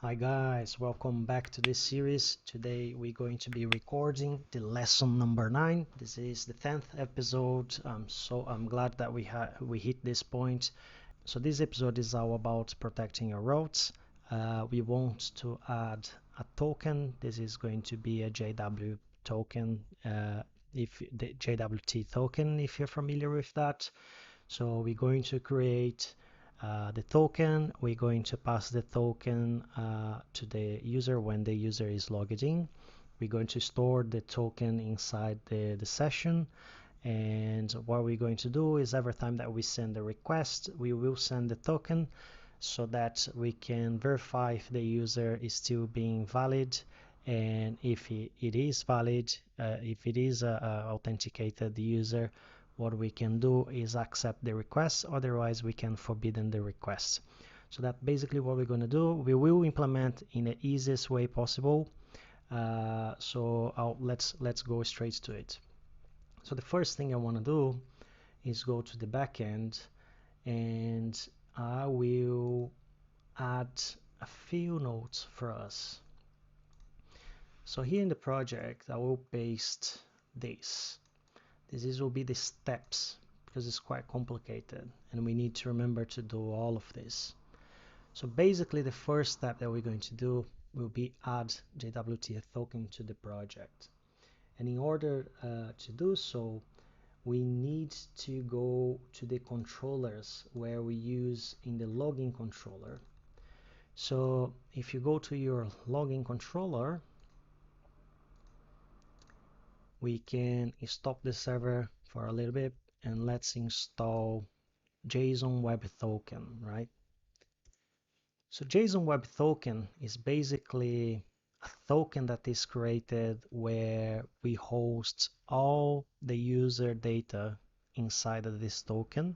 Hi guys, welcome back to this series. Today we're going to be recording the lesson number 9. This is the 10th episode. So I'm glad that we hit this point. So this episode is all about protecting your routes. We want to add a token. This is going to be a JW token, if the JWT token, if you're familiar with that. So we're going to create the token. We're going to pass the token to the user when the user is logged in. We're going to store the token inside the session. And what we're going to do is every time that we send a request, we will send the token so that we can verify if the user is still being valid. And if it is valid, if it is an authenticated user, what we can do is accept the request, otherwise we can forbidden the request. So that's basically what we're going to do. We will implement in the easiest way possible. Let's go straight to it. So the first thing I want to do is go to the backend, and I will add a few nodes for us. So here in the project, I will paste this. This will be the steps, because it's quite complicated and we need to remember to do all of this. So basically the first step that we're going to do will be add JWT token to the project. And in order to do so, we need to go to the controllers where we use in the login controller. So if you go to your login controller, we can stop the server for a little bit and let's install Json Web Token, right? So Json Web Token is basically a token that is created where we host all the user data inside of this token,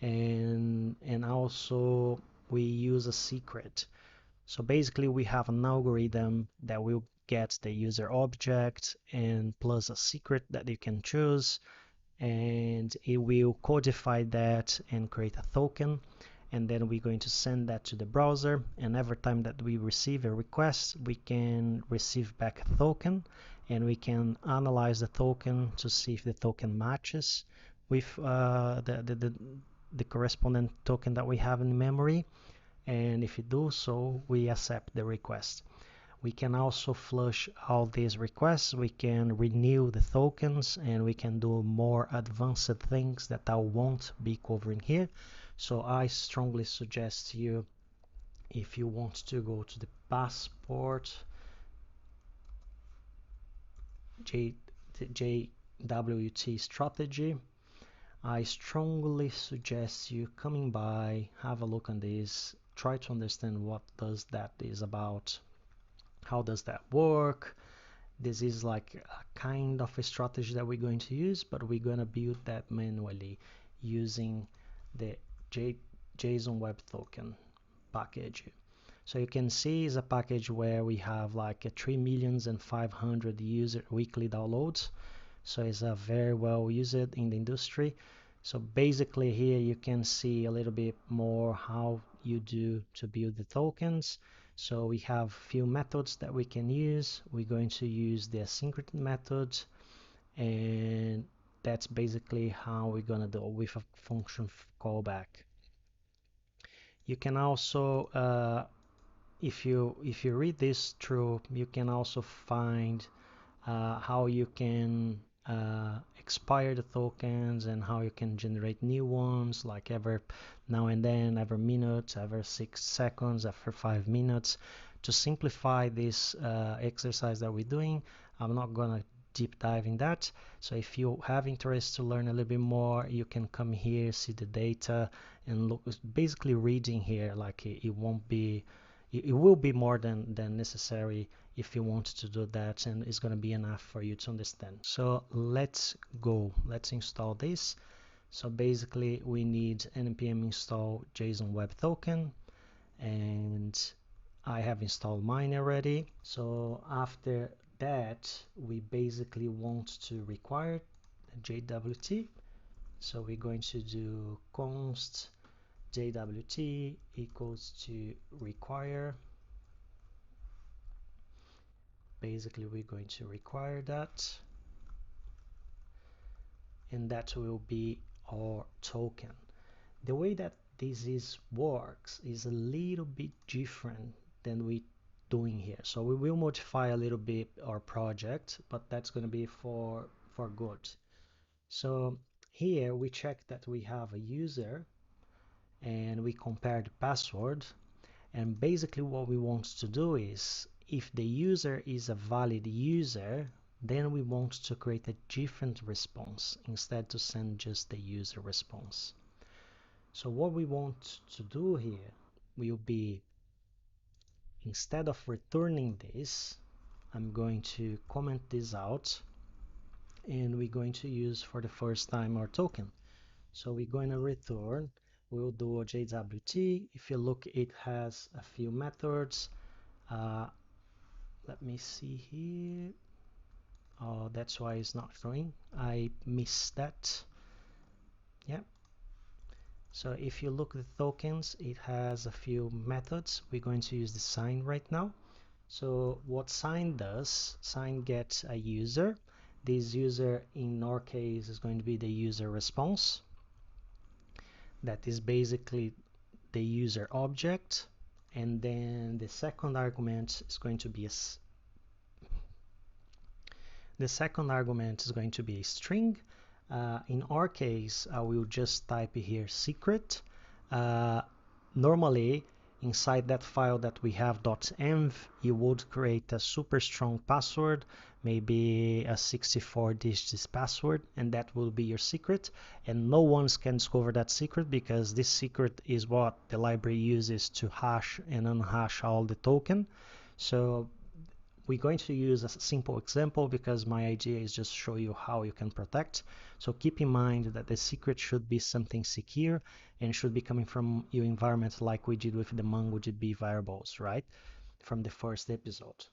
and also we use a secret. So basically we have an algorithm that will get the user object and plus a secret that you can choose, and it will codify that and create a token, and then we're going to send that to the browser, and every time that we receive a request we can receive back a token, and we can analyze the token to see if the token matches with the corresponding token that we have in memory, and if you do so, we accept the request. We can also flush all these requests, we can renew the tokens, and we can do more advanced things that I won't be covering here. So I strongly suggest you, if you want to go to the passport JWT strategy, I strongly suggest you coming by, have a look on this, try to understand what does that is about, how does that work. This is like a kind of a strategy that we're going to use, but we're going to build that manually using the Json Web Token package. So you can see it's a package where we have like 3,500,000 user weekly downloads. So it's a very well used in the industry. So basically here you can see a little bit more how you do to build the tokens. So we have few methods that we can use. We're going to use the asynchronous method, and that's basically how we're gonna do it with a function callback. You can also if you read this through, you can also find how you can expire the tokens and how you can generate new ones, like every now and then, every minute, every 6 seconds, after 5 minutes. To simplify this exercise that we're doing, I'm not gonna deep dive in that. So if you have interest to learn a little bit more, you can come here, see the data, and look. Basically reading here, like it won't be, it will be more than necessary if you want to do that, and it's going to be enough for you to understand. So let's go, let's install this. So basically we need npm install Json Web Token, and I have installed mine already. So after that we basically want to require JWT. So we're going to do const JWT equals to require basically we're going to require that, and that will be our token. The way that this works is a little bit different than we doing here. So we will modify a little bit our project, but that's going to be for good. So here we check that we have a user and we compare the password, and basically what we want to do is if the user is a valid user, then we want to create a different response instead to send just the user response. So what we want to do here will be, instead of returning this, I'm going to comment this out, and we're going to use for the first time our token. So we're going to return, we'll do a JWT. If you look, it has a few methods. Let me see here. Oh, that's why it's not showing. I missed that. Yeah. So if you look at the tokens, it has a few methods. We're going to use the sign right now. So what sign does, sign gets a user. This user in our case is going to be the user response. That is basically the user object. And then the second argument is going to be a string. In our case, I will just type here secret. Normally, inside that file that we have .env, you would create a super strong password, maybe a 64-digit password, and that will be your secret. And no one can discover that secret because this secret is what the library uses to hash and unhash all the token. So we're going to use a simple example because my idea is just show you how you can protect. So keep in mind that the secret should be something secure and should be coming from your environment, like we did with the MongoDB variables, right? From the first episode.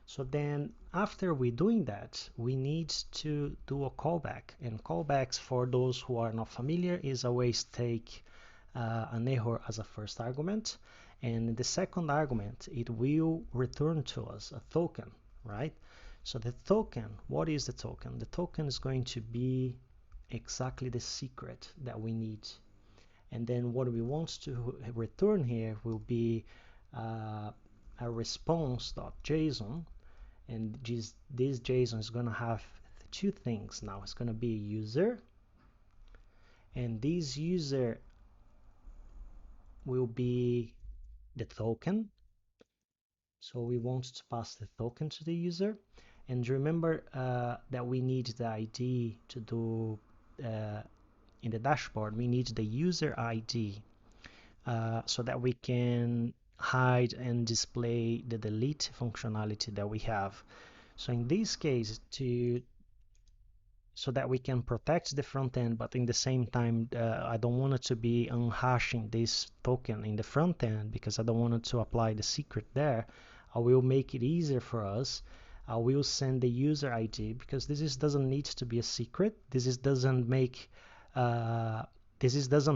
So then after we're doing that, we need to do a callback. And callbacks, for those who are not familiar, is always take an error as a first argument. And the second argument, it will return to us a token, right? So the token, what is the token? The token is going to be exactly the secret that we need. And then what we want to return here will be a response.json. And this JSON is going to have two things now. It's going to be a user, and this user will be the token. So we want to pass the token to the user. And remember that we need the ID to do in the dashboard. We need the user ID so that we can hide and display the delete functionality that we have. So in this case, so that we can protect the front end, but in the same time, I don't want it to be unhashing this token in the front end because I don't want it to apply the secret there. I will make it easier for us. I will send the user ID because this doesn't need to be a secret. This doesn't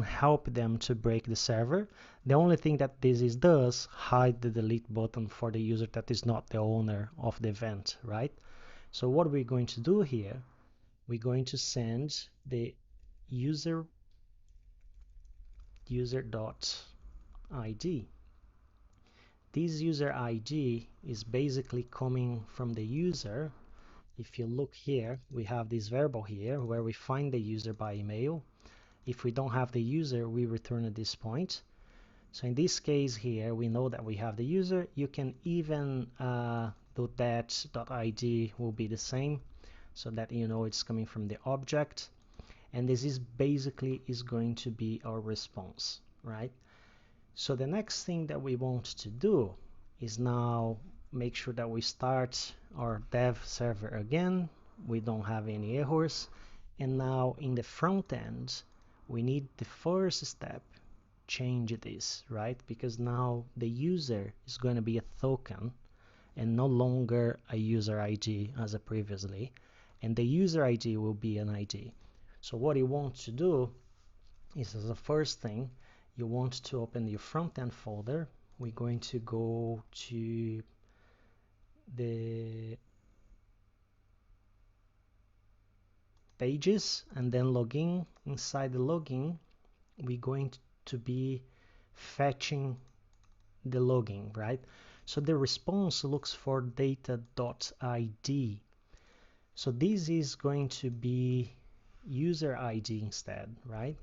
help them to break the server. The only thing that this does hide the delete button for the user that is not the owner of the event, right? So what we're going to do here, we're going to send the user.id. This user ID is basically coming from the user. If you look here, we have this variable here where we find the user by email. If we don't have the user, we return at this point. So in this case here, we know that we have the user. You can even do that.id will be the same, so that you know it's coming from the object. And this is basically going to be our response, right? So the next thing that we want to do is now make sure that we start our dev server again. We don't have any errors. And now in the front end, we need the first step, change this, right? Because now the user is going to be a token and no longer a user ID as previously. And the user ID will be an ID. So what you want to do is, as a first thing, you want to open your front-end folder. We're going to go to the pages and then login. Inside the login, we're going to be fetching the login, right? So the response looks for data.id. So this is going to be user ID instead, right?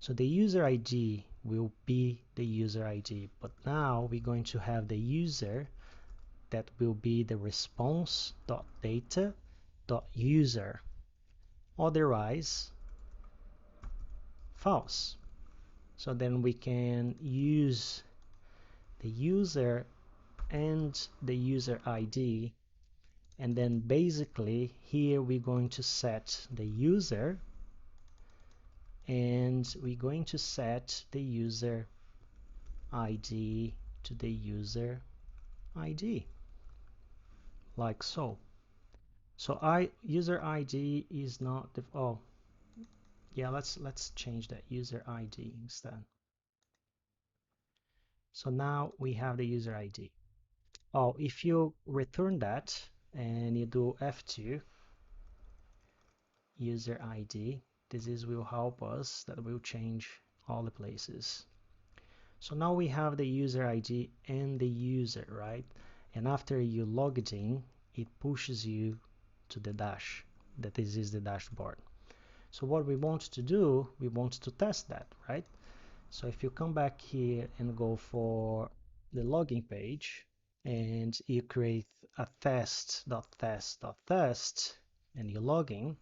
So the user ID will be the user ID, but now we're going to have the user that will be the response.data.user, otherwise false. So then we can use the user and the user ID, and then basically here we're going to set the user and we're going to set the user ID to the user ID, like so. So user ID is not the, oh yeah, let's change that user ID instead. So now we have the user ID. Oh, if you return that and you do F2 user ID, this will help us, that will change all the places. So now we have the user ID and the user, right? And after you logged in, it pushes you to the dash. That is the dashboard. So what we want to do, we want to test that, right? So if you come back here and go for the login page and you create a test.test.test and you log in,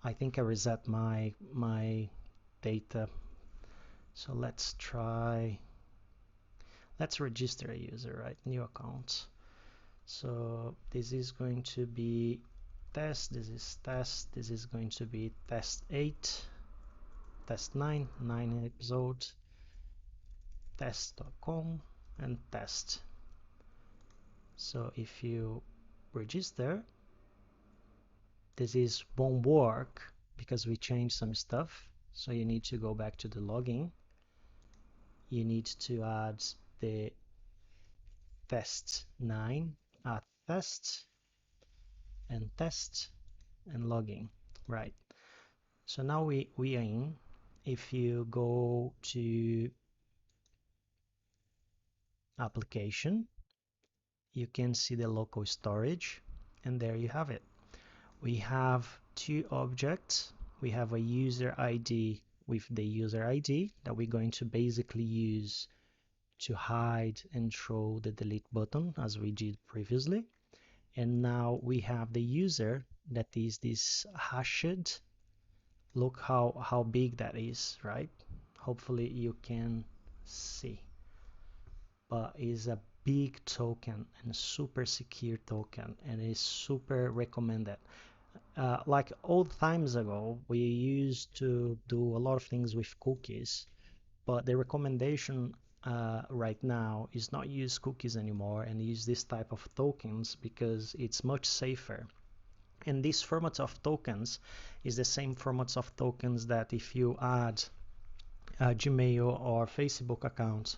I think I reset my data. So let's register a user, right? New account. So this is going to be test, this is test, this is going to be test 8, test 9 episode, test.com, and test. So if you register, this won't work because we changed some stuff. So you need to go back to the login. You need to add the test 9, add test and login, right? So now we are in. If you go to application, you can see the local storage, and there you have it. We have two objects. We have a user ID with the user ID that we're going to basically use to hide and show the delete button as we did previously. And now we have the user that is this hashed. Look how big that is, right? Hopefully you can see. But it's a big token and super secure token, and it's super recommended. Like old times ago, we used to do a lot of things with cookies, but the recommendation right now is not use cookies anymore and use this type of tokens because it's much safer. And these formats of tokens is the same formats of tokens that if you add a Gmail or Facebook account,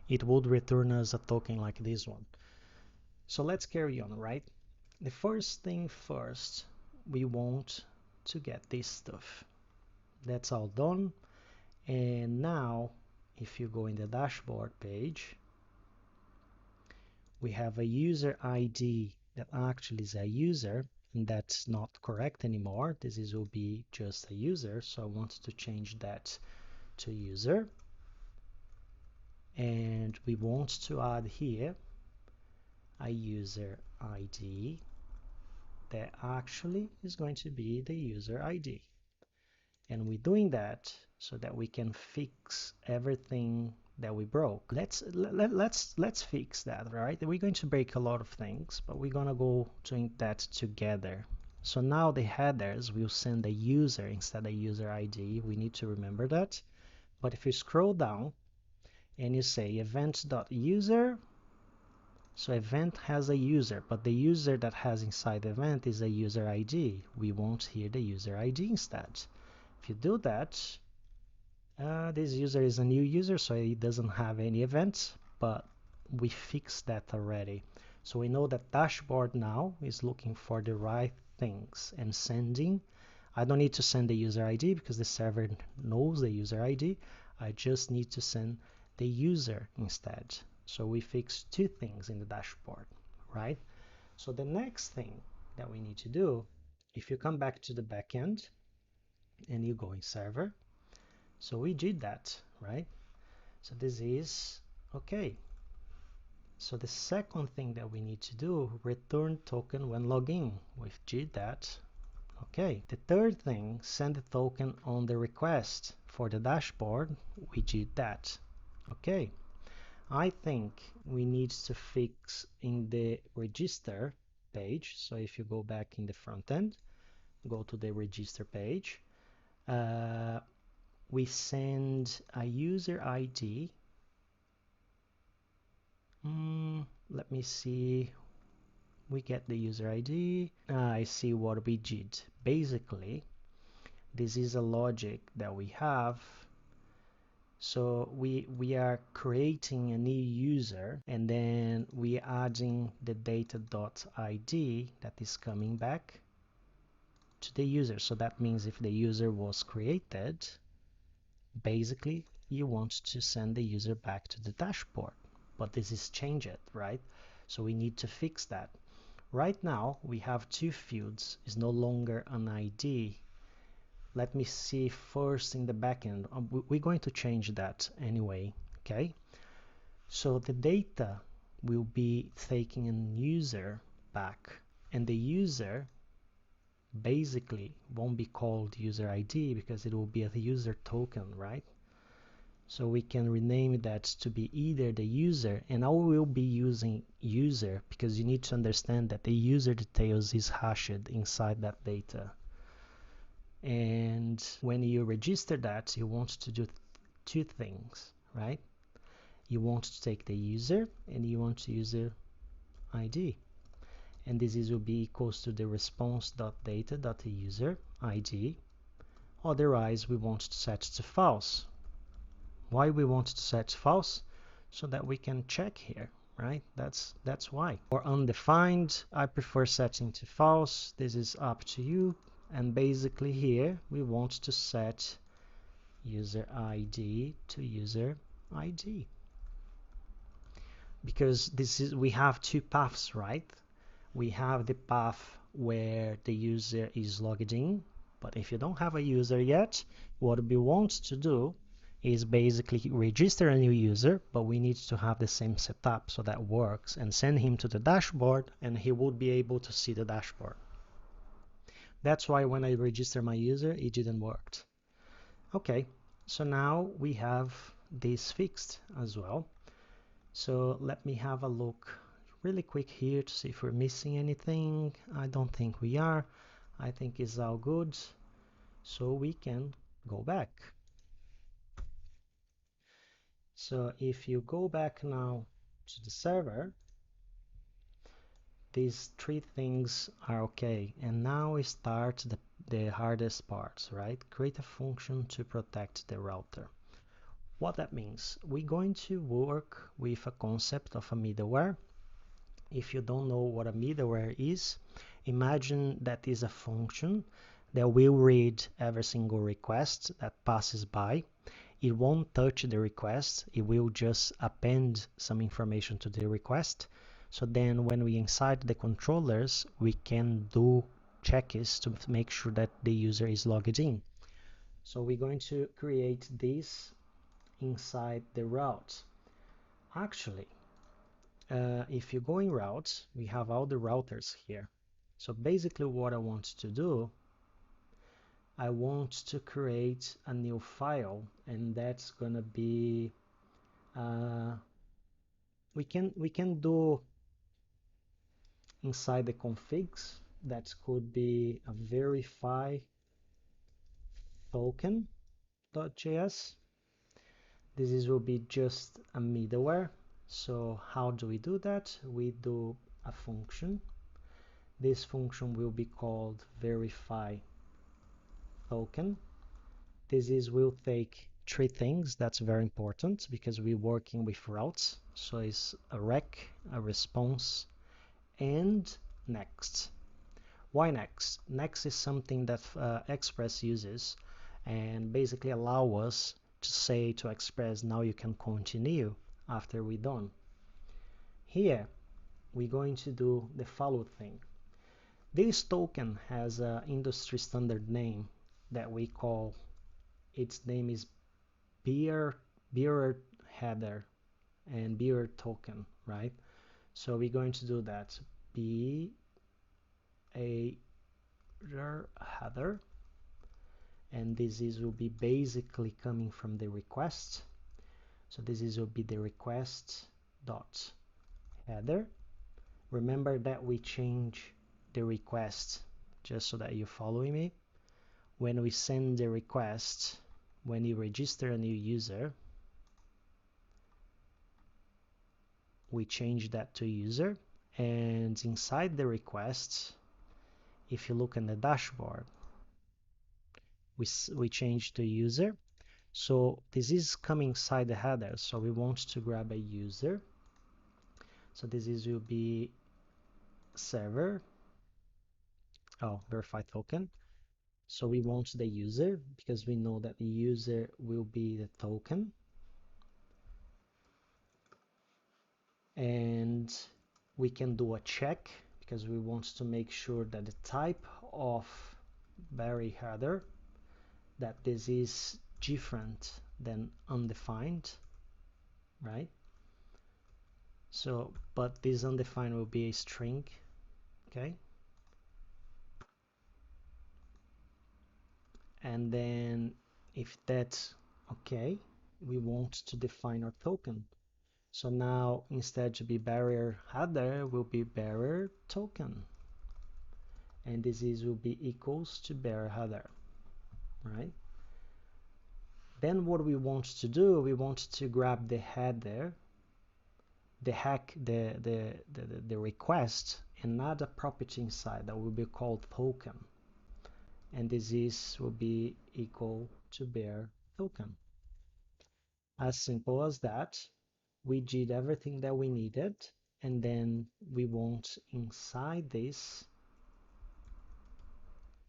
it would return us a token like this one. So let's carry on, right? The first thing first, we want to get this stuff. That's all done. And now, if you go in the dashboard page, we have a user ID that actually is a user, and that's not correct anymore. This will be just a user, so I want to change that to user. And we want to add here a user ID that actually is going to be the user ID. And we're doing that so that we can fix everything that we broke. Let's fix that, right? We're going to break a lot of things, but we're gonna go doing that together. So now the headers will send the user instead of user ID. We need to remember that. But if you scroll down and you say event.user, so event has a user, but the user that has inside the event is a user ID. We want here the user ID instead. If you do that, this user is a new user, so it doesn't have any events. but we fixed that already. So we know that dashboard now is looking for the right things and sending. I don't need to send the user ID because the server knows the user ID. I just need to send the user instead. So we fixed two things in the dashboard, right? So the next thing that we need to do, if you come back to the backend and you go in server, so we did that, right? So this is okay. So the second thing that we need to do, return token when login. We've did that. Okay. The third thing, send the token on the request for the dashboard. We did that. Okay. I think we need to fix in the register page. So if you go back in the front end, go to the register page, we send a user ID. Let me see. We get the user ID. I see what we did. Basically, this is a logic that we have. So we are creating a new user, and then we are adding the data.id that is coming back to the user. So that means if the user was created, basically you want to send the user back to the dashboard. But this is changed, right? So we need to fix that. Right now we have two fields. It's no longer an ID. Let me see first in the backend. We're going to change that anyway, okay? So the data will be taking a user back, and the user basically won't be called user ID because it will be a user token, right? So we can rename that to be either the user, and I will be using user because you need to understand that the user details is hashed inside that data. And when you register that, you want to do two things, right? You want to take the user and you want to user ID. And this will be equals to the response.data.user ID. Otherwise, we want to set to false. Why we want to set false? So that we can check here, right? That's why. For undefined, I prefer setting to false. This is up to you. And basically here we want to set user ID to user ID, because this is, we have two paths, right? We have the path where the user is logged in, but if you don't have a user yet, what we want to do is basically register a new user, but we need to have the same setup so that works, and send him to the dashboard, and he would be able to see the dashboard. That's why when I register my user, it didn't work. Okay, so now we have this fixed as well. So let me have a look really quick here to see if we're missing anything. I don't think we are. I think it's all good. So we can go back. So if you go back now to the server, these three things are okay. And now we start the hardest parts, right? Create a function to protect the router. What that means, we're going to work with a concept of a middleware. If you don't know what a middleware is, imagine that is a function that will read every single request that passes by. It won't touch the request, it will just append some information to the request. So then when we inside the controllers, we can do checks to make sure that the user is logged in. So we're going to create this inside the route. Actually, if you go in routes, we have all the routers here. So basically what I want to do, I want to create a new file, and that's gonna be we can do inside the configs. That could be a verify token.js. This will be just a middleware. So how do we do that? We do a function. This function will be called verify token. Will take three things that's very important because we're working with routes. So it's a rec, a response, and next. Why next? Next is something that Express uses and basically allow us to say to Express, now you can continue after we're done. Here, we're going to do the follow thing. This token has an industry standard name that we call, its name is bearer header and bearer token, right? So we're going to do that. Be a header, and this is will be basically coming from the request. So this is will be the request dot header. Remember that we change the request, just so that you're following me. When we send the request, when you register a new user, we change that to user, and inside the request, if you look in the dashboard, we change to user. So this is coming inside the header, so we want to grab a user. So this is will be server, verify token. So we want the user because we know that the user will be the token. And we can do a check because we want to make sure that the type of vary header, that this is different than undefined, right? So, but this undefined will be a string, okay? And then if that's okay, we want to define our token. So now instead to be barrier header will be barrier token. And this is will be equals to barrier header, right? Then what we want to do, we want to grab the header, the request, and add a property inside that will be called token. And this is will be equal to bear token. As simple as that. We did everything that we needed, and then we want inside this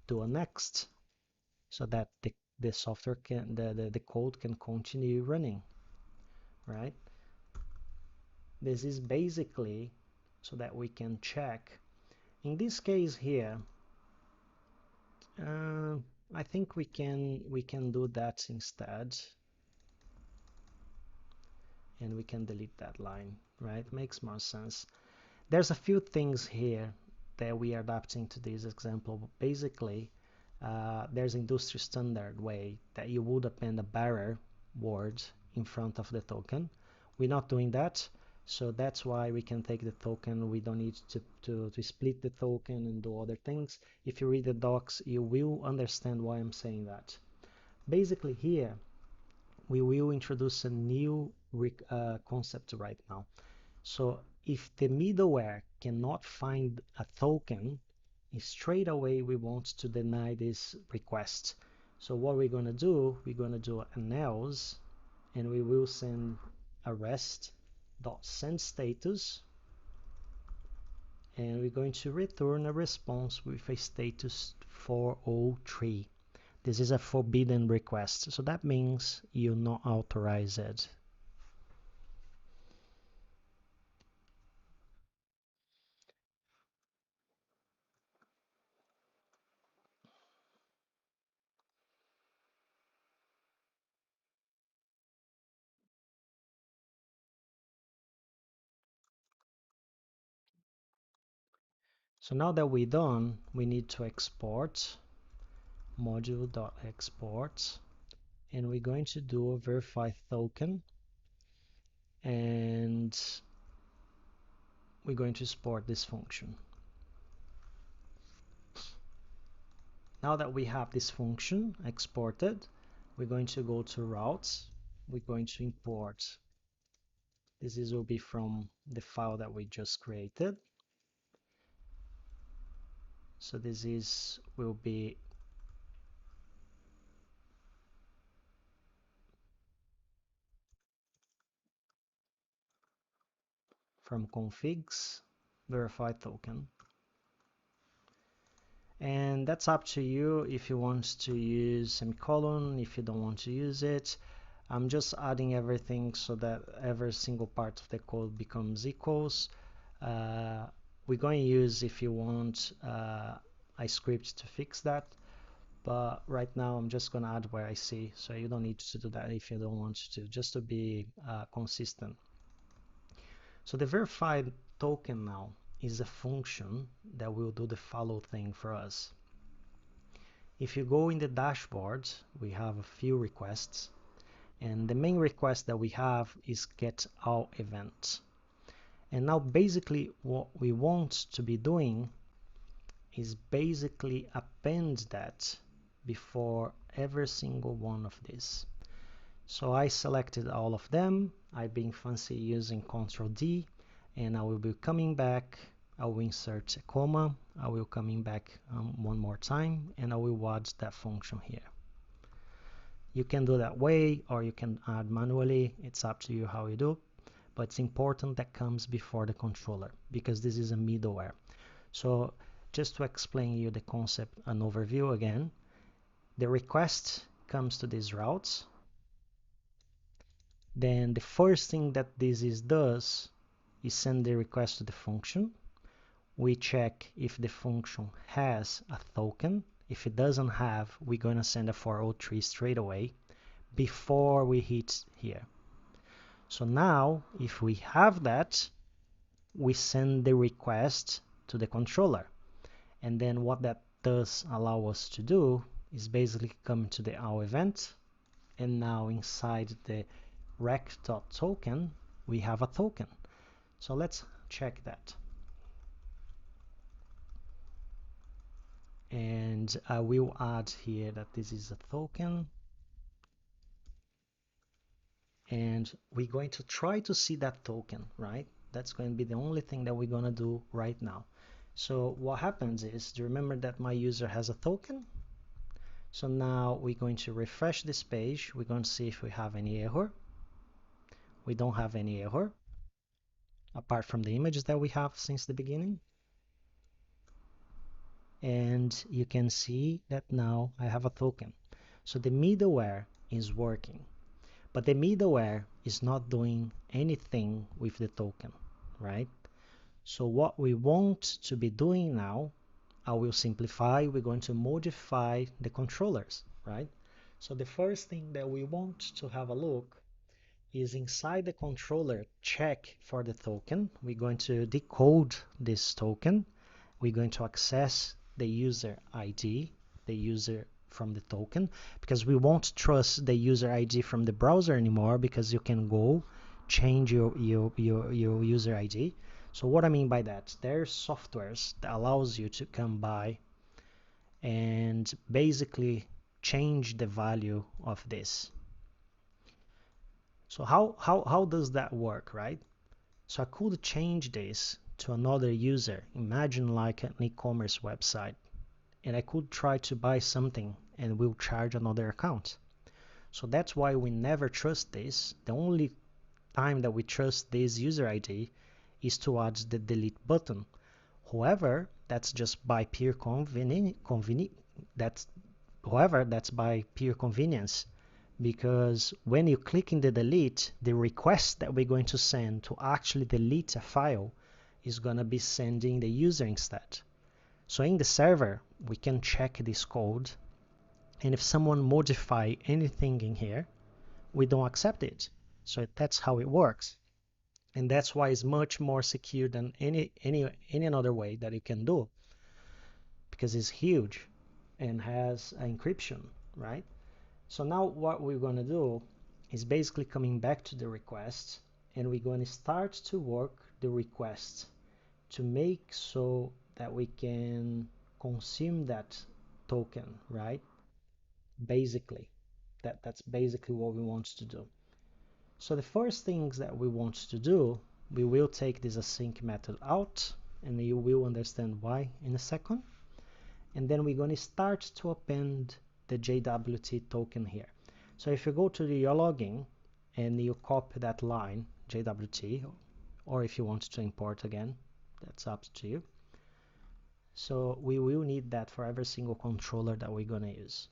do a next, so that the software can the code can continue running, right? This is basically so that we can check. In this case here, I think we can do that instead, and we can delete that line, right? Makes more sense. There's a few things here that we are adapting to this example, but basically there's industry standard way that you would append a barrier word in front of the token. We're not doing that, so that's why we can take the token. We don't need to split the token and do other things. If you read the docs, you will understand why I'm saying that. Basically here, we will introduce a new concept right now. So if the middleware cannot find a token, straight away we want to deny this request. So what we're going to do, we're going to do an else, and we will send a rest.sendStatus, and we're going to return a response with a status 403. This is a forbidden request, so that means you're not authorized. So now that we're done, we need to export module.export, and we're going to do a verify token, and we're going to export this function. Now that we have this function exported, we're going to go to routes. We're going to import. This will be from the file that we just created. So will be from configs verify token. And that's up to you if you want to use semicolon, if you don't want to use it. I'm just adding everything so that every single part of the code becomes equals. We're going to use, if you want, a script to fix that, but right now I'm just going to add where I see, so you don't need to do that if you don't want to, just to be consistent. So the verified token now is a function that will do the follow thing for us. If you go in the dashboard, we have a few requests, and the main request that we have is get all events. And now basically what we want to be doing is basically append that before every single one of these. So I selected all of them. I've been fancy using Ctrl D, and I will be coming back. I will insert a comma. I will coming back one more time, and I will add that function here. You can do that way, or you can add manually. It's up to you how you do, but it's important that comes before the controller because this is a middleware. So just to explain you the concept, an overview again, the request comes to these routes. Then the first thing that this does is send the request to the function. We check if the function has a token. If it doesn't have, we're going to send a 403 straight away before we hit here. So now, if we have that, we send the request to the controller. And then what that does allow us to do is basically come to the our event, and now inside the React.js token, we have a token. So let's check that. And I will add here that this is a token. And we're going to try to see that token, right? That's going to be the only thing that we're going to do right now. So what happens is, do you remember that my user has a token? So now we're going to refresh this page. We're going to see if we have any error. We don't have any error, apart from the images that we have since the beginning. And you can see that now I have a token. So the middleware is working, but the middleware is not doing anything with the token, right? So what we want to be doing now, I will simplify, we're going to modify the controllers, right? So the first thing that we want to have a look is inside the controller, check for the token. We're going to decode this token. We're going to access the user ID, the user from the token, because we won't trust the user ID from the browser anymore, because you can go change your user ID. So what I mean by that, there's softwares that allows you to come by and basically change the value of this. So how does that work, right? So I could change this to another user. Imagine like an e-commerce website, and I could try to buy something and will charge another account. So that's why we never trust this. The only time that we trust this user ID is to add the delete button. However, that's just by pure that's by pure convenience, because when you click in the delete, the request that we're going to send to actually delete a file is going to be sending the user instead. So in the server, we can check this code, and if someone modify anything in here, we don't accept it. So that's how it works. And that's why it's much more secure than any other way that you can do, because it's huge and has encryption, right? So now what we're going to do is basically coming back to the request, and we're going to start to work the request to make so that we can consume that token, right? Basically, that's basically what we want to do. So the first things that we want to do, we will take this async method out, and you will understand why in a second. And then we're going to start to append the JWT token here. So if you go to your login and you copy that line, JWT, or if you want to import again, that's up to you. So we will need that for every single controller that we're gonna use.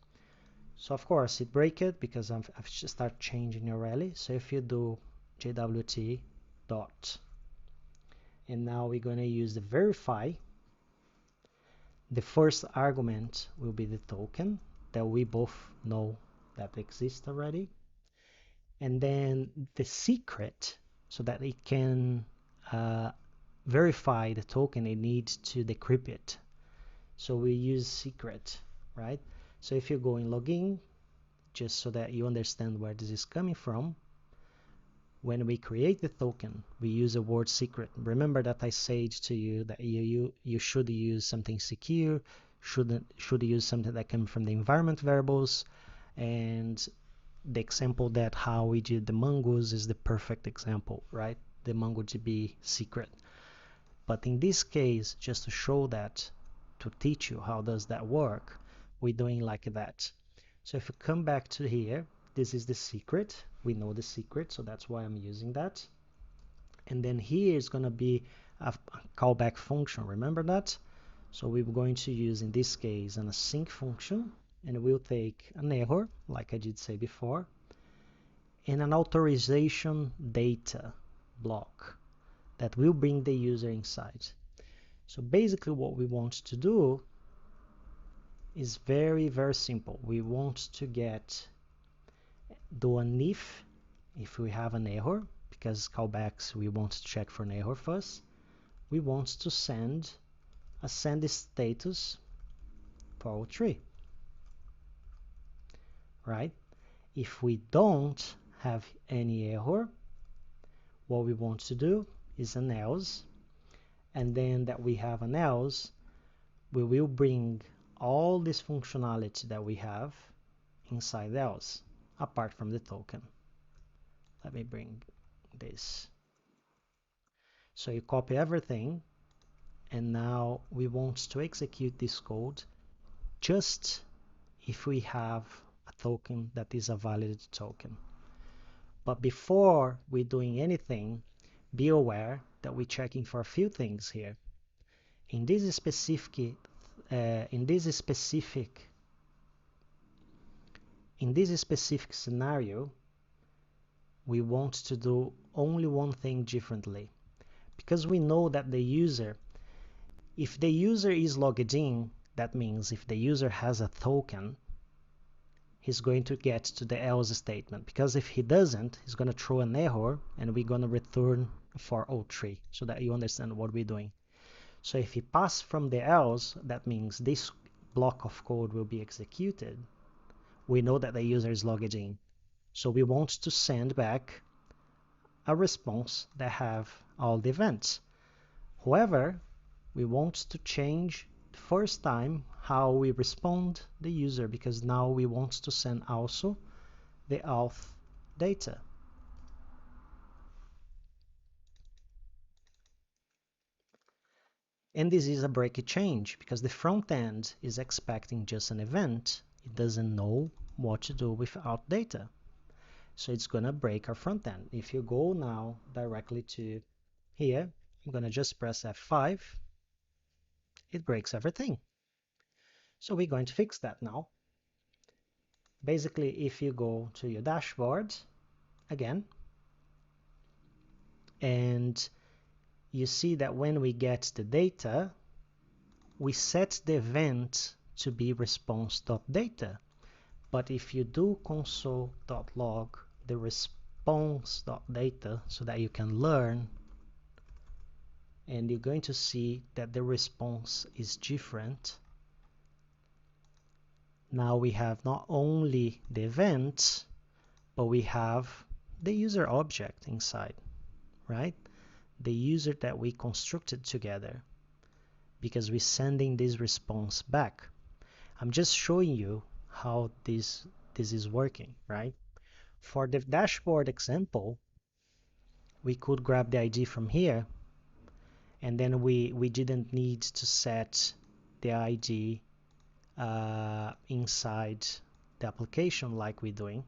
So of course it break it because I've just start changing already. So if you do jwt dot, and now we're gonna use the verify, the first argument will be the token that we both know that exists already, and then the secret, so that it can verify the token, it needs to decrypt it. So we use secret, right? So if you go in login, just so that you understand where this is coming from, when we create the token, we use a word secret. Remember that I said to you that you should use something secure, should use something that comes from the environment variables, and the example that how we did the Mongoose is the perfect example, right? The MongoDB secret. But in this case, just to show that, to teach you how does that work, we're doing like that. So if you come back to here, this is the secret. We know the secret, so that's why I'm using that. And then here is going to be a callback function. Remember that? So we're going to use, in this case, an async function, and we'll take an error, like I did say before, and an authorization data block that will bring the user inside. So basically what we want to do is very, very simple. We want to do an if we have an error, because callbacks we want to check for an error first. We want to send a send status for all three, right? If we don't have any error, what we want to do is an else, and then that we have an else, we will bring all this functionality that we have inside else, apart from the token. Let me bring this. So you copy everything, and now we want to execute this code just if we have a token that is a valid token. But before we're doing anything, be aware that we're checking for a few things here. In this specific scenario, we want to do only one thing differently, because we know that the user, if the user is logged in, that means if the user has a token, he's going to get to the else statement, because if he doesn't, he's going to throw an error, and we're going to return for all three, so that you understand what we're doing. So if he passes from the else, that means this block of code will be executed. We know that the user is logged in, so we want to send back a response that have all the events. However, we want to change the first time how we respond the user, because now we want to send also the auth data. And this is a break change, because the front end is expecting just an event. It doesn't know what to do without data. So it's going to break our front end. If you go now directly to here, I'm going to just press F5. It breaks everything. So we're going to fix that now. Basically, if you go to your dashboard again, and you see that when we get the data, we set the event to be response.data. But if you do console.log the response.data, so that you can learn, and you're going to see that the response is different. Now we have not only the event, but we have the user object inside, right? The user that we constructed together, because we're sending this response back. I'm just showing you how this is working, right? For the dashboard example, we could grab the ID from here, and then we didn't need to set the ID inside the application like we're doing.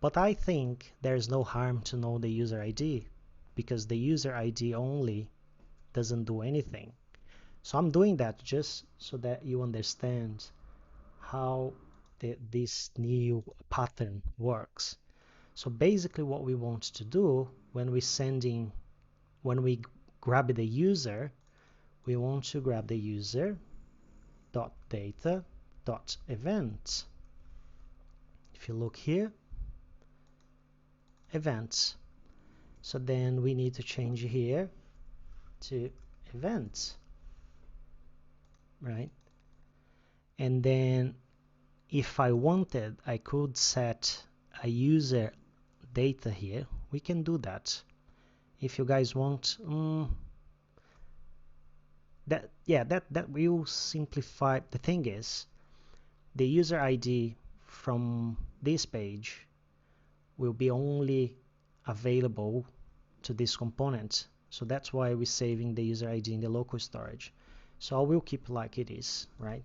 But I think there's no harm to know the user ID, because the user ID only doesn't do anything. So I'm doing that just so that you understand how this new pattern works. So basically what we want to do when we grab the user, we want to grab the user dot data dot event. If you look here, events. So then we need to change here to events, right? And then if I wanted, I could set a user data here. We can do that. If you guys want, that will simplify. The thing is, the user ID from this page will be only available to this component. So that's why we're saving the user ID in the local storage. So I will keep like it is, right?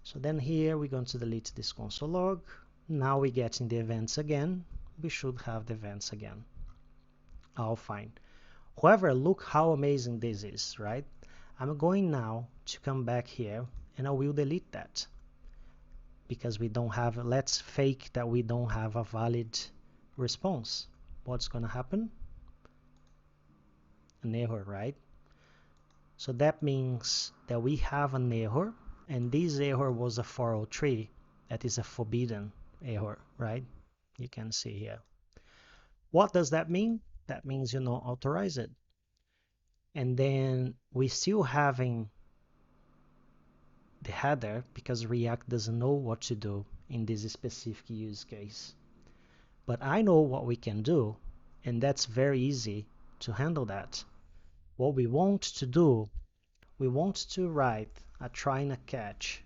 So then here we're going to delete this console log. Now we get in the events again. We should have the events again. All fine. However, look how amazing this is, right? I'm going now to come back here and I will delete that because we don't have, let's fake that we don't have a valid response. What's going to happen? An error, right? So that means that we have an error, and this error was a 403. That is a forbidden error, right? You can see here. What does that mean? That means you're not authorized. And then we still having the header because React doesn't know what to do in this specific use case. But I know what we can do, and that's very easy to handle that. What we want to do, we want to write a try and a catch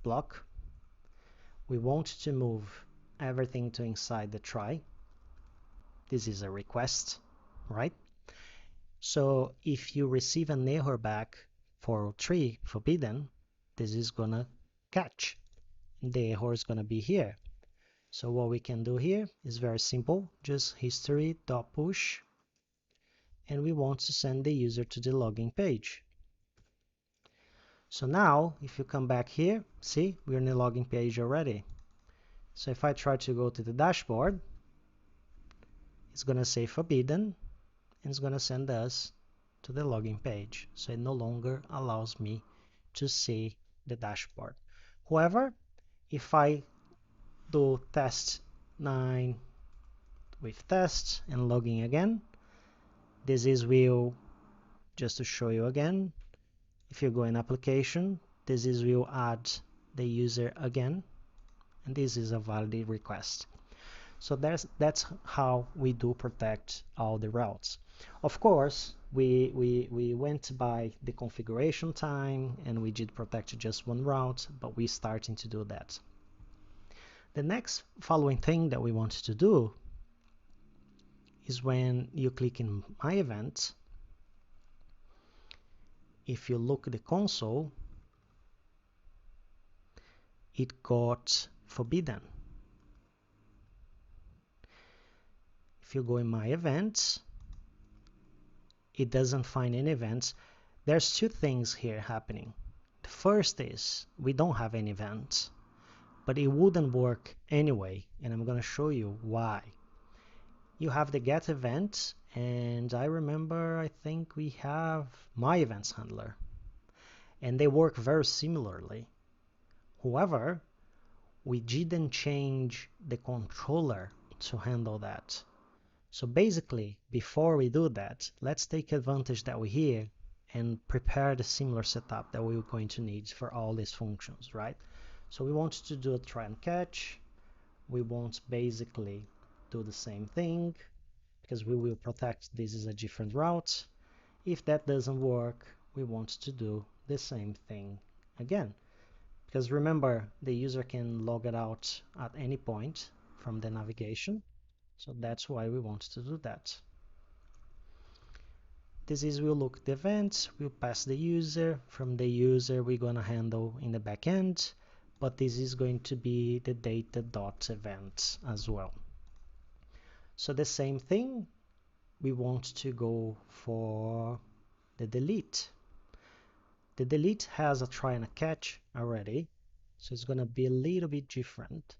block. We want to move everything to inside the try. This is a request, right? So if you receive an error back 403 forbidden, this is gonna catch. The error is gonna be here. So what we can do here is very simple, just history.push, and we want to send the user to the login page. So now if you come back here, see, we're in the login page already. So if I try to go to the dashboard, it's going to say forbidden, and it's going to send us to the login page. So it no longer allows me to see the dashboard. However, if I do test 9 with test and logging again, this is will, just to show you again, if you go in application, this is will add the user again, and this is a valid request. So that's how we do protect all the routes. Of course, we went by the configuration time and we did protect just one route, but we're starting to do that. The next following thing that we want to do is when you click in My Events, if you look at the console, it got forbidden. If you go in My Events, it doesn't find any events. There's two things here happening. The first is we don't have any events, but it wouldn't work anyway, and I'm going to show you why. You have the get event, and I think we have My Events handler, and they work very similarly. However, we didn't change the controller to handle that. So basically, before we do that, let's take advantage that we're here and prepare the similar setup that we're going to need for all these functions, right? So we want to do a try and catch. We want basically do the same thing because we will protect this is a different route. If that doesn't work, we want to do the same thing again. Because remember, the user can log it out at any point from the navigation. So that's why we want to do that. This is we'll look at the events, we'll pass the user. From the user, we're going to handle in the backend, but this is going to be the data.event as well. So the same thing, we want to go for the delete. The delete has a try and a catch already, so it's going to be a little bit different.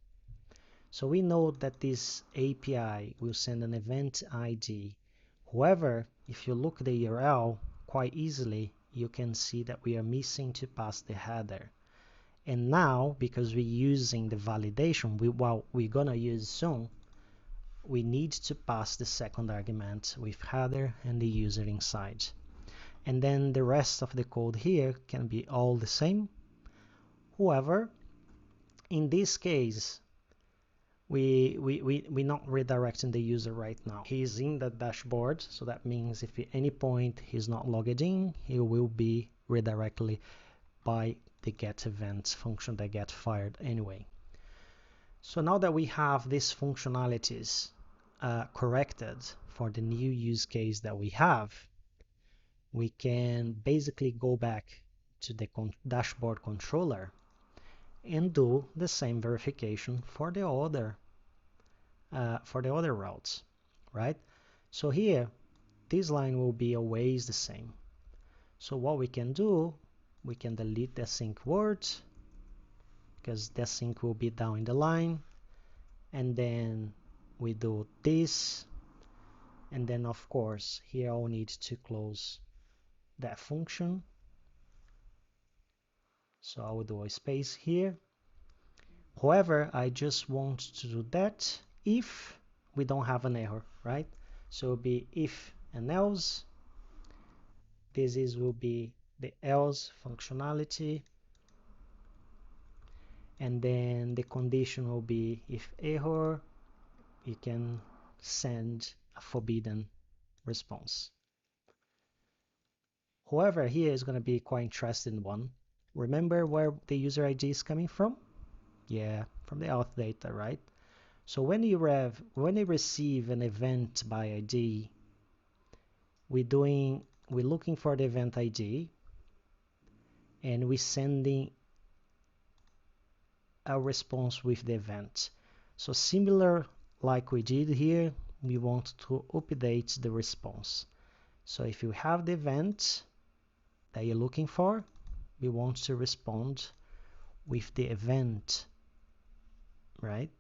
So we know that this API will send an event ID. However, if you look at the URL quite easily, you can see that we are missing to pass the header. And now, because we're using the validation, we're gonna use soon, we need to pass the second argument with header and the user inside. And then the rest of the code here can be all the same. However, in this case, we're not redirecting the user right now. He's in the dashboard, so that means if at any point he's not logged in, he will be redirected by the get event function that get fired anyway. So now that we have these functionalities corrected for the new use case that we have, we can basically go back to the dashboard controller and do the same verification for the other routes, right? So here, this line will be always the same. So what we can do, we can delete the async words, because the async will be down in the line, and then we do this, and then of course here I'll need to close that function. So I will do a space here. However, I just want to do that if we don't have an error, right? So it'll be if and else. This will be the else functionality, and then the condition will be if error, you can send a forbidden response. However, here is going to be quite interesting one. Remember where the user ID is coming from? Yeah, from the auth data, right? So when you receive an event by ID, we're looking for the event ID, and we're sending a response with the event. So similar like we did here, we want to update the response. So if you have the event that you're looking for, we want to respond with the event, right?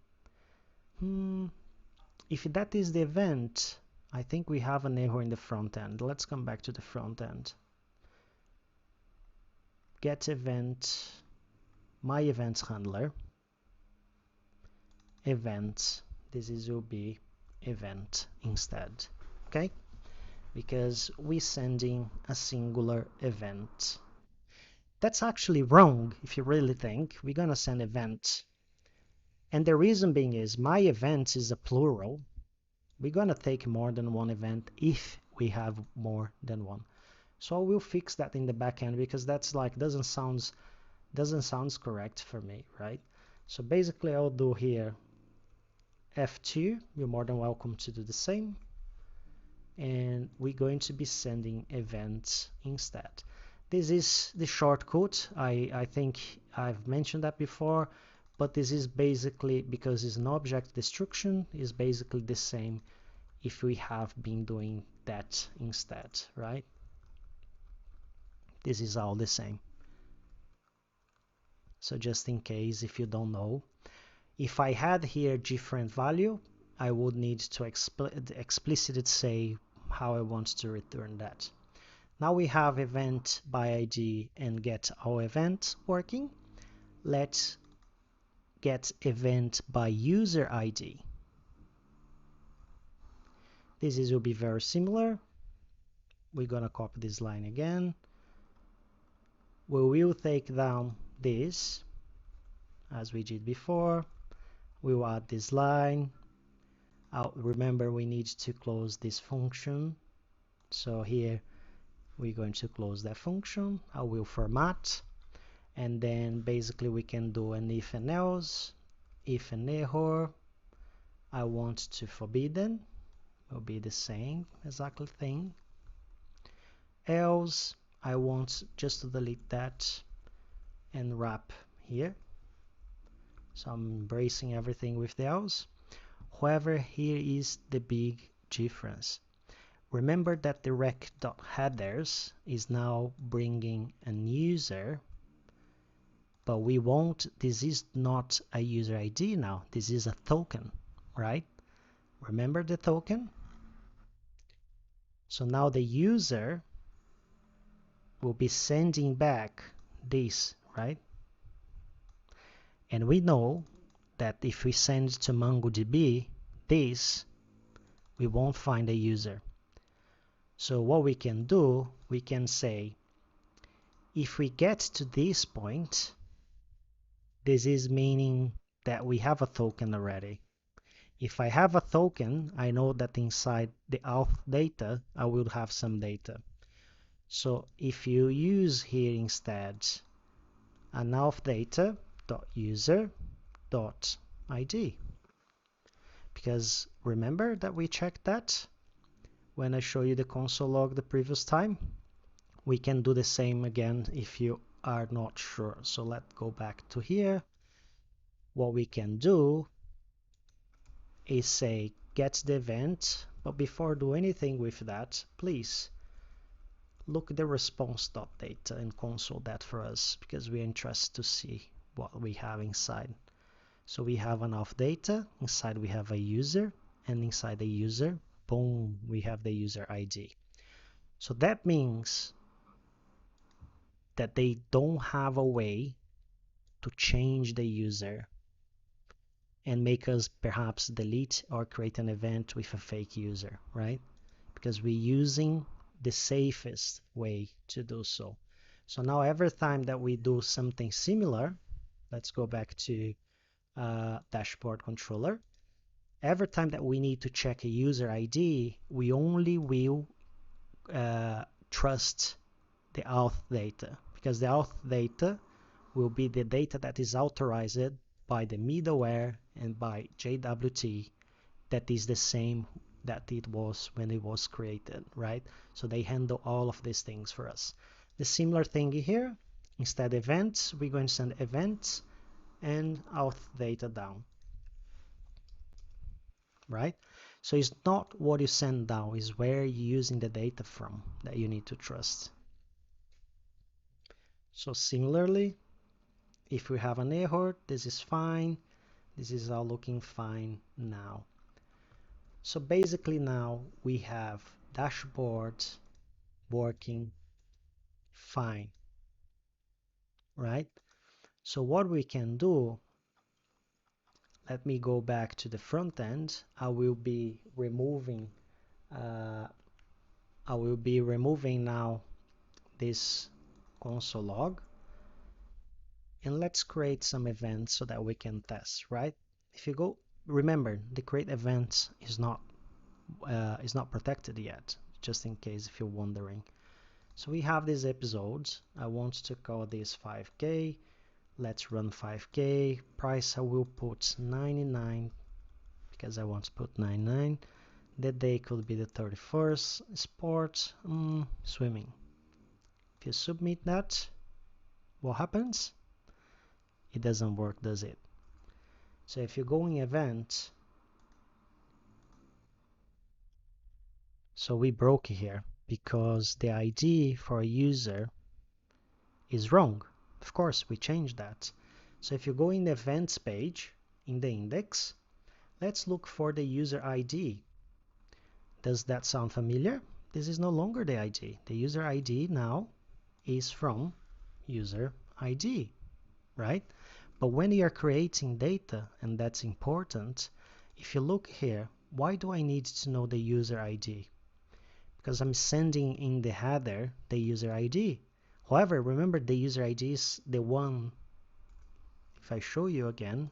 If that is the event, I think we have an error in the front end. Let's come back to the front end. Get event, my events handler, events. This will be event instead, okay? Because we're sending a singular event. That's actually wrong if you really think. We're gonna send event. And the reason being is my events is a plural. We're gonna take more than one event if we have more than one. So we'll fix that in the backend, because that's like doesn't sound correct for me, right? So basically I'll do here F2, you're more than welcome to do the same, and we're going to be sending events instead. This is the shortcut. I think I've mentioned that before, but this is basically, because it's an object destruction, is basically the same if we have been doing that instead, right? This is all the same. So just in case if you don't know, if I had here different value, I would need to explicitly say how I want to return that. Now we have event by ID and get our event working. Let's get event by user ID. This will be very similar. We're gonna copy this line again. We will take down this as we did before. We will add this line. Remember, we need to close this function. So here we're going to close that function. I will format, and then basically we can do an if and else. If an error, I want to forbidden, will be the same exactly thing. Else, I want just to delete that and wrap here. So I'm embracing everything with the else. However, here is the big difference. Remember that the rec.headers is now bringing an user, but we won't, this is not a user ID now, this is a token, right? Remember the token? So now the user will be sending back this, right? And we know that if we send to MongoDB this, we won't find a user. So what we can do, we can say, if we get to this point, this is meaning that we have a token already. If I have a token, I know that inside the auth data, I will have some data. So if you use here instead an auth data.user.id, because remember that we checked that when I show you the console log the previous time. We can do the same again if you are not sure. So let's go back to here. What we can do is say get the event, but before do anything with that, please look at the response.data and console that for us, because we're interested to see what we have inside. So we have an auth data, inside we have a user, and inside the user, boom, we have the user ID. So that means that they don't have a way to change the user and make us perhaps delete or create an event with a fake user, right? Because we're using the safest way to do so. So now every time that we do something similar, let's go back to dashboard controller. Every time that we need to check a user ID, we only will trust the auth data, because the auth data will be the data that is authorized by the middleware and by JWT, that is the same that it was when it was created, right? So they handle all of these things for us. The similar thing here, instead events, we're going to send events and auth data down, right? So it's not what you send down, it's where you're using the data from that you need to trust. So similarly, if we have an error, this is fine. This is all looking fine now. So basically now we have dashboard working fine, right? So what we can do, let me go back to the front end. I will be removing now this console log, and let's create some events so that we can test, right? If you go, remember the create events is not protected yet, just in case if you're wondering. So we have these episodes. I want to call this 5k. Let's run 5k. Price I will put 99 because I want to put 99. The day could be the 31st. Sport, swimming. If you submit that, what happens? It doesn't work, does it? So if you go in event, so we broke here because the ID for a user is wrong. Of course, we changed that. So if you go in the events page in the index, let's look for the user ID. Does that sound familiar? This is no longer the ID. The user ID now is from user ID, right? But when you are creating data, and that's important, if you look here, why do I need to know the user ID? Because I'm sending in the header the user ID. However, remember the user ID is the one, if I show you again,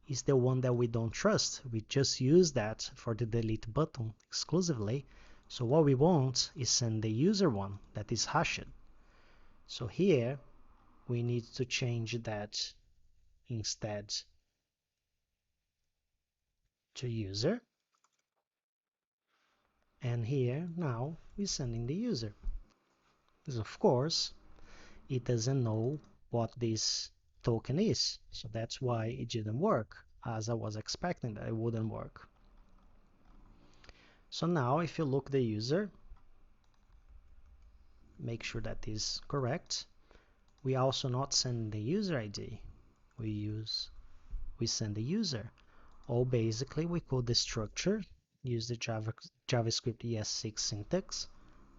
is the one that we don't trust. We just use that for the delete button exclusively. So what we want is send the user one that is hashed. So here we need to change that instead to user. And here now we're sending the user. Because of course it doesn't know what this token is. So that's why it didn't work, as I was expecting that it wouldn't work. So now if you look the user, make sure that is correct. We also not send the user ID. We send the user. Or basically we code the structure, use the JavaScript ES6 syntax,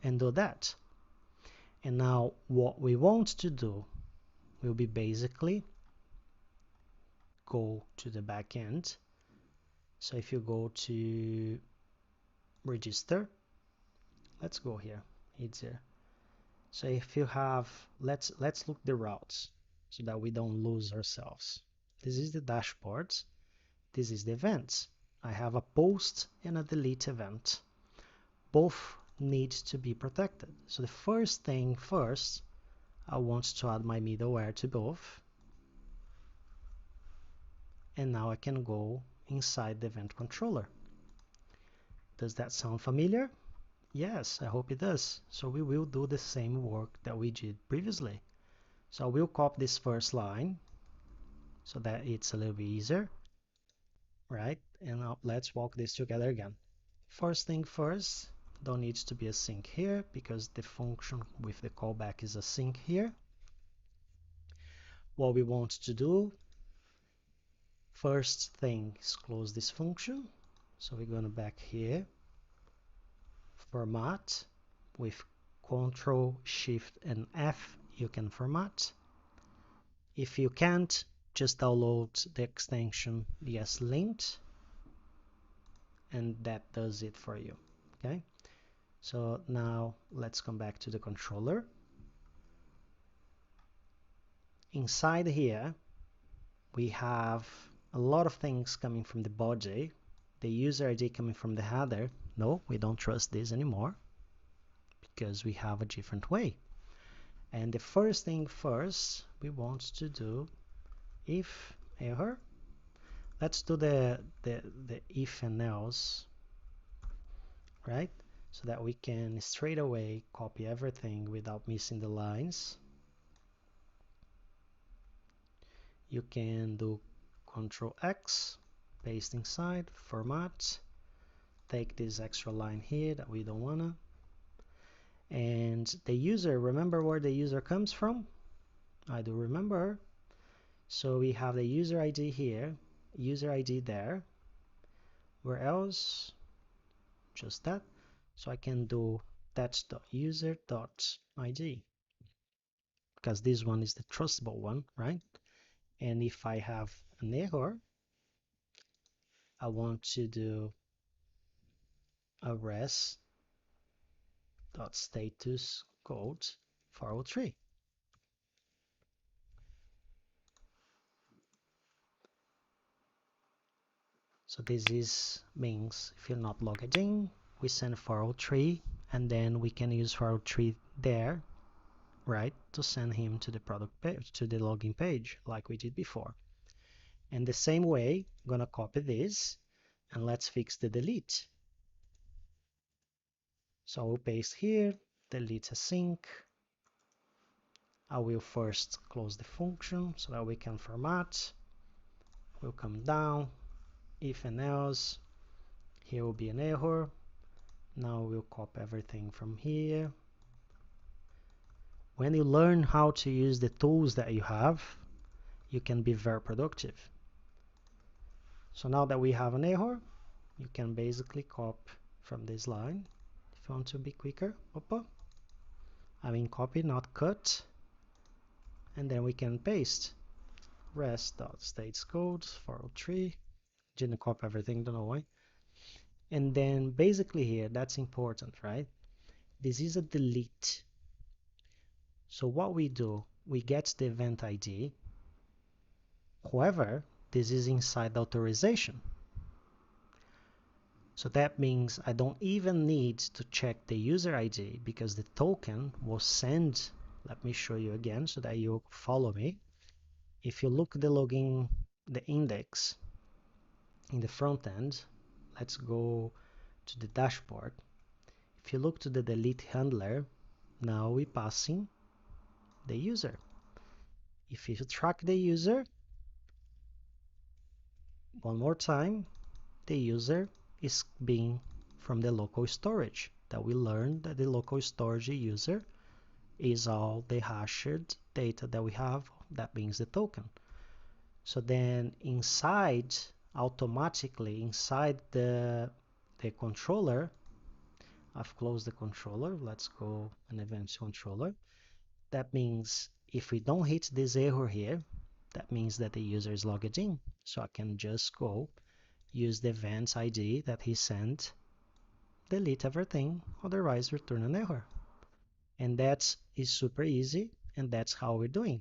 and do that. And now what we want to do will be basically go to the backend. So if you go to register, let's go here, easier. So if you have, let's look the routes so that we don't lose ourselves. This is the dashboard. This is the events. I have a post and a delete event. Both need to be protected. So the first thing first, I want to add my middleware to both. And now I can go inside the event controller. Does that sound familiar? Yes, I hope it does. So we will do the same work that we did previously. So we'll copy this first line so that it's a little bit easier, right? And now let's walk this together again. First thing first, don't need to be a sync here because the function with the callback is a sync here. What we want to do, first thing is close this function. So we're going to back here, format with Control, Shift, and F, you can format. If you can't, just download the extension ESLint, and that does it for you. Okay, so now let's come back to the controller. Inside here, we have a lot of things coming from the body, the user ID coming from the header. No, we don't trust this anymore because we have a different way. And the first thing first, we want to do if error. Let's do the if and else, right? So that we can straight away copy everything without missing the lines. You can do Control X, paste inside, format, take this extra line here that we don't wanna. And the user, remember where the user comes from? I do remember. So we have the user ID here, user ID there. Where else? Just that. So I can do that.user.id because this one is the trustable one, right? And if I have an error, I want to do a res.status code 403. So this means if you're not logged in, we send 403, and then we can use 403 there, right, to send him to the product page, to the login page, like we did before. And the same way, I'm gonna copy this, and let's fix the delete. So I'll paste here, delete async. I will first close the function so that we can format. We'll come down, if and else. Here will be an error. Now we'll copy everything from here. When you learn how to use the tools that you have, you can be very productive. So now that we have an error, you can basically copy from this line. If you want to be quicker, I mean copy, not cut. And then we can paste res.statescode 403. Didn't copy everything, don't know why. And then basically here, that's important, right? This is a delete. So what we do, we get the event ID. However, this is inside the authorization. So that means I don't even need to check the user ID because the token was sent. Let me show you again so that you follow me. If you look the login, the index in the front end, let's go to the dashboard. If you look to the delete handler, now we're passing the user. If you track the user, one more time, the user is being from the local storage that we learned that the local storage user is all the hashed data that we have, that means the token. So then inside, automatically inside the controller, I've closed the controller, let's go an events controller. That means if we don't hit this error here, that means that the user is logged in. So I can just go use the events ID that he sent, delete everything, otherwise return an error. And that is super easy, and that's how we're doing.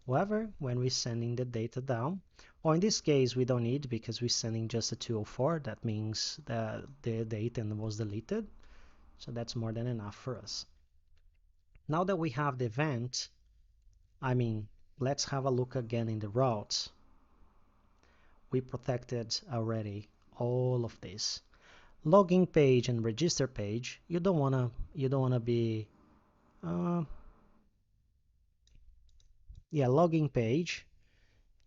However, when we're sending the data down, or in this case we don't need because we're sending just a 204, that means that the data was deleted. So that's more than enough for us. Now that we have the event, let's have a look again in the routes. We protected already all of this. Login page and register page, you don't wanna be login page,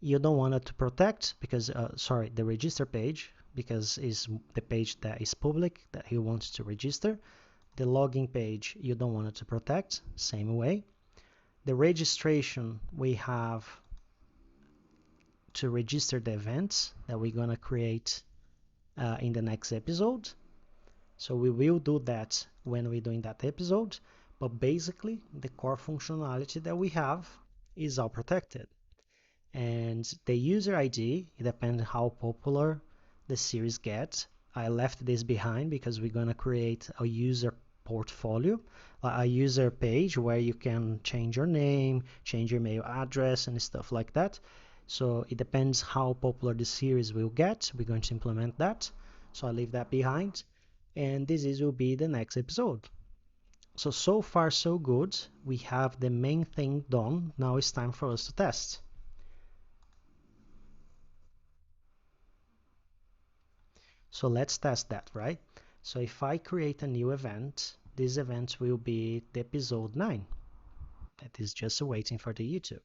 you don't want it to protect because the register page, because is the page that is public that he wants to register. The login page you don't want it to protect, same way. The registration, we have to register the events that we're gonna create in the next episode. So we will do that when we're doing that episode, but basically the core functionality that we have is all protected. And the user ID, it depends how popular the series gets. I left this behind because we're gonna create a user portfolio, a user page where you can change your name, change your mail address and stuff like that. So it depends how popular the series will get. We're going to implement that. So I leave that behind. And this will be the next episode. So far so good. We have the main thing done. Now it's time for us to test. So let's test that, right? So if I create a new event, this event will be the episode 9. That is just waiting for the YouTube.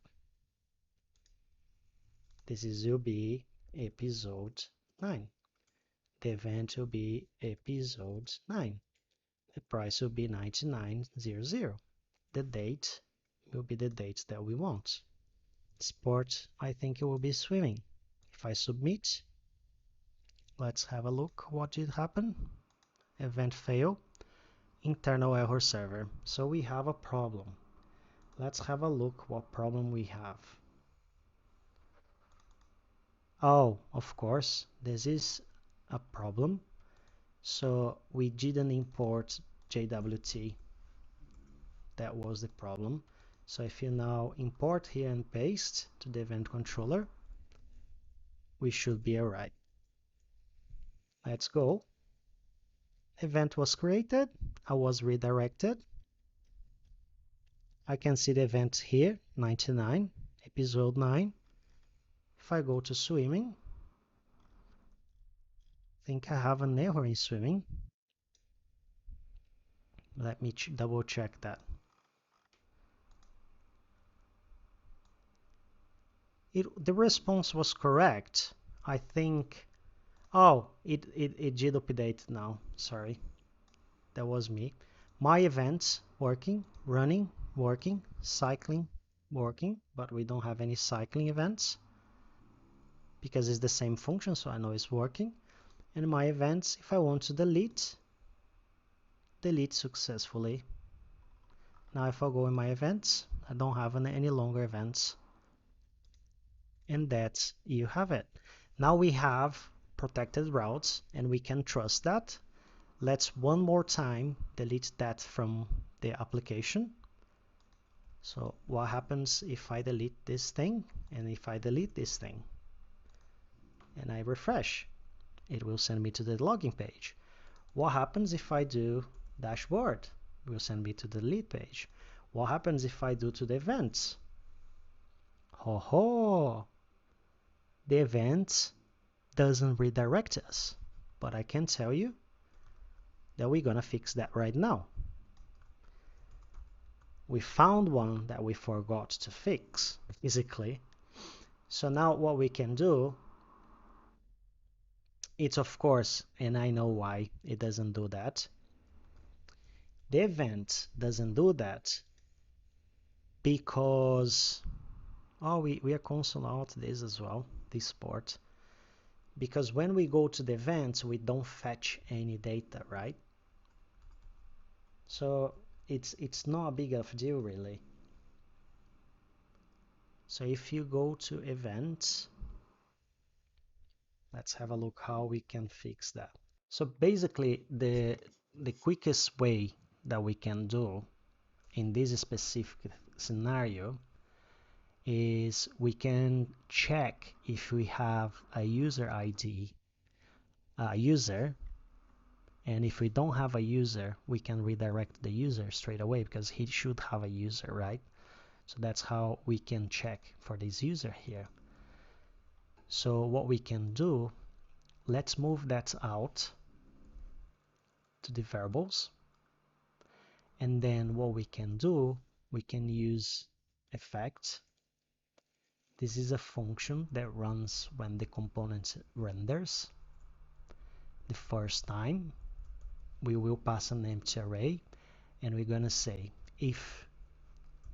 Will be episode 9. The event will be episode 9. The price will be 99.00. The date will be the date that we want. Sport, I think it will be swimming. If I submit, let's have a look what did happen. Event fail, internal error server. So we have a problem. Let's have a look what problem we have. Oh, of course, this is a problem. So we didn't import JWT. That was the problem. So if you now import here and paste to the event controller, we should be alright. Let's go. Event was created. I was redirected. I can see the event here, 99, episode 9. If I go to swimming, I think I have an error in swimming. Let me double check that. The response was correct. I think, it did update now. Sorry, that was me. My events working, running, working, cycling, working, but we don't have any cycling events because it's the same function, so I know it's working. And my events, if I want to delete successfully. Now if I go in my events, I don't have any longer events. And that's, you have it. Now we have protected routes and we can trust that. Let's one more time delete that from the application. So what happens if I delete this thing and if I delete this thing and I refresh? It will send me to the login page. What happens if I do dashboard? It will send me to the delete page. What happens if I do to the events? The event doesn't redirect us, but I can tell you that we're gonna fix that right now. We found one that we forgot to fix, basically. So now what we can do it's of course, and I know why it doesn't do that. The event doesn't do that because, oh, we are console out this as well, this port. Because when we go to the events, we don't fetch any data, right? So it's not a big of a deal really. So if you go to events, let's have a look how we can fix that. So basically the quickest way that we can do in this specific scenario is we can check if we have a user ID, a user, and if we don't have a user, we can redirect the user straight away because he should have a user, right? So that's how we can check for this user here. So what we can do, let's move that out to the variables. And then what we can do, we can use effect. This is a function that runs when the component renders. The first time, we will pass an empty array, and we're going to say if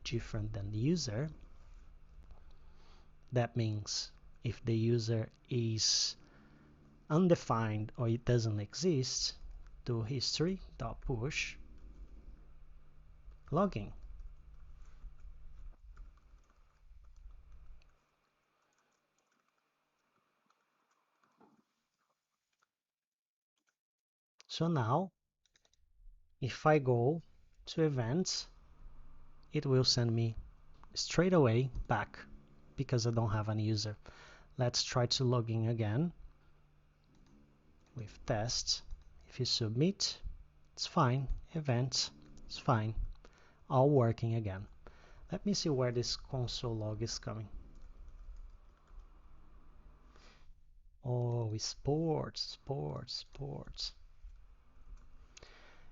different than the user. That means if the user is undefined or it doesn't exist, do history.push logging. So now, if I go to events, it will send me straight away back because I don't have any user. Let's try to log in again with test. If you submit, it's fine. Events, it's fine. All working again. Let me see where this console log is coming. Oh, sports.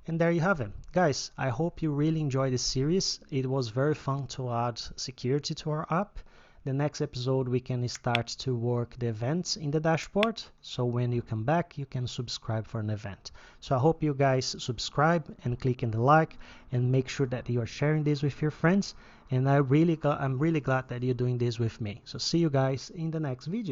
And there you have it. Guys, I hope you really enjoyed this series. It was very fun to add security to our app. The next episode, we can start to work the events in the dashboard. So when you come back, you can subscribe for an event. So I hope you guys subscribe and click on the like and make sure that you are sharing this with your friends. And I'm really glad that you're doing this with me. So see you guys in the next video.